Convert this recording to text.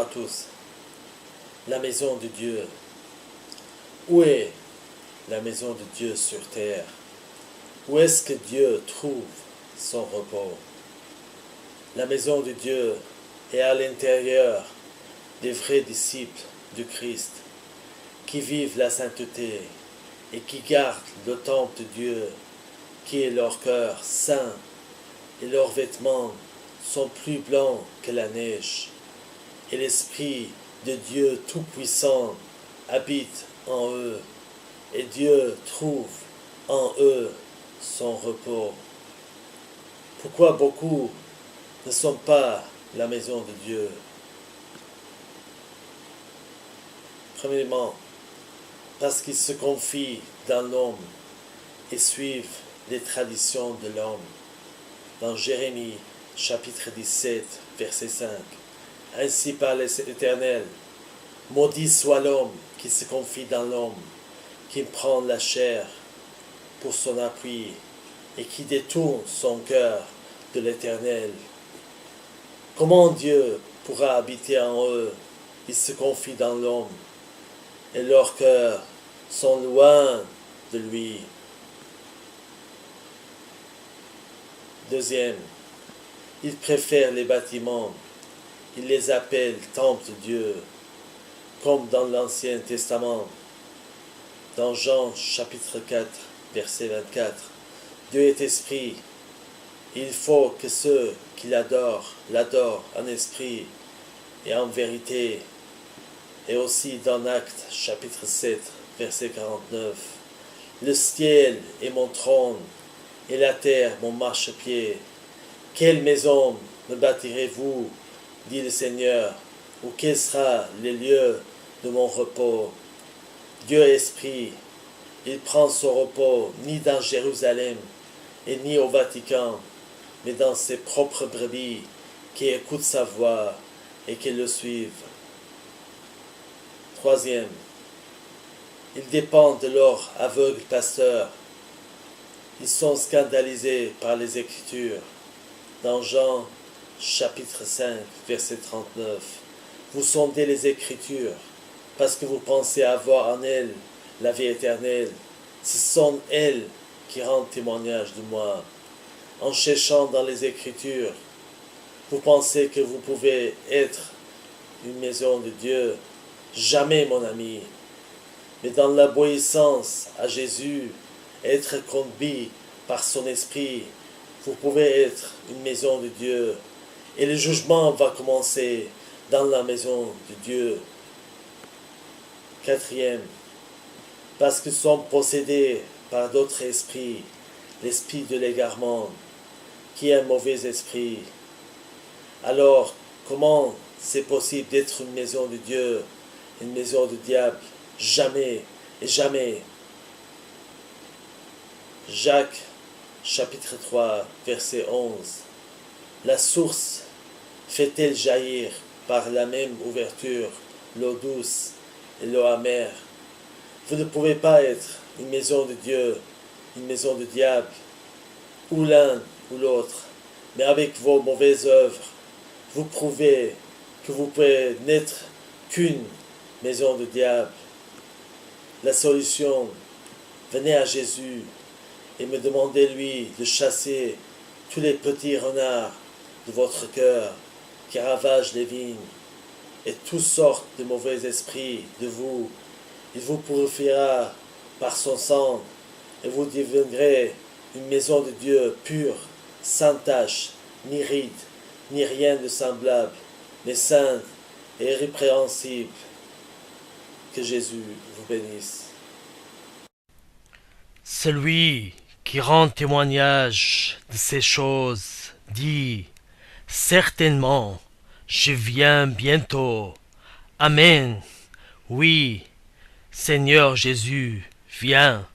à tous. La maison de Dieu. Où est la maison de Dieu sur terre? Où est-ce que Dieu trouve son repos? La maison de Dieu est à l'intérieur des vrais disciples du Christ, qui vivent la sainteté et qui gardent le temple de Dieu, qui est leur cœur saint, et leurs vêtements sont plus blancs que la neige. Et l'Esprit de Dieu Tout-Puissant habite en eux, et Dieu trouve en eux son repos. Pourquoi beaucoup ne sont pas la maison de Dieu? Premièrement, parce qu'ils se confient dans l'homme et suivent les traditions de l'homme. Dans Jérémie, chapitre 17, verset 5. Ainsi parle l'Éternel. Maudit soit l'homme qui se confie dans l'homme, qui prend la chair pour son appui et qui détourne son cœur de l'Éternel. Comment Dieu pourra habiter en eux? Ils se confient dans l'homme et leurs cœurs sont loin de lui. Deuxième, ils préfèrent les bâtiments. Ils les appellent temple de Dieu, comme dans l'Ancien Testament. Dans Jean chapitre 4, verset 24, Dieu est esprit. Il faut que ceux qui l'adorent en esprit et en vérité. Et aussi dans Actes chapitre 7, verset 49. Le ciel est mon trône et la terre mon marchepied. Quelle maison me bâtirez-vous, dit le Seigneur, ou quel sera le lieu de mon repos? Dieu est esprit, il prend son repos ni dans Jérusalem et ni au Vatican, mais dans ses propres brebis qui écoutent sa voix et qui le suivent. Troisième, ils dépendent de leur aveugle pasteur. Ils sont scandalisés par les Écritures. Dans Jean chapitre 5, verset 39, vous sondez les Écritures parce que vous pensez avoir en elles la vie éternelle. Ce sont elles qui rendent témoignage de moi. En cherchant dans les Écritures, vous pensez que vous pouvez être une maison de Dieu. Jamais, mon ami. Mais dans l'obéissance à Jésus, être conduit par son esprit, vous pouvez être une maison de Dieu. Et le jugement va commencer dans la maison de Dieu. Quatrième, parce qu'ils sont possédés par d'autres esprits, l'esprit de l'égarement, qui est un mauvais esprit. Alors, comment c'est possible d'être une maison de Dieu, une maison du diable? Jamais et jamais. Jacques, chapitre 3, verset 11. La source fait-elle jaillir par la même ouverture l'eau douce et l'eau amère? Vous ne pouvez pas être une maison de Dieu, une maison du diable, ou l'un ou l'autre, mais avec vos mauvaises œuvres, vous prouvez que vous pouvez n'être qu'une maison du diable. La solution, venez à Jésus et me demandez-lui de chasser tous les petits renards de votre cœur qui ravagent les vignes et toutes sortes de mauvais esprits de vous. Il vous purifiera par son sang et vous deviendrez une maison de Dieu pure, sans tache, ni ride, ni rien de semblable, mais sainte et irrépréhensible. Que Jésus vous bénisse. Celui qui rend témoignage de ces choses dit: certainement, je viens bientôt. Amen. Oui, Seigneur Jésus, viens.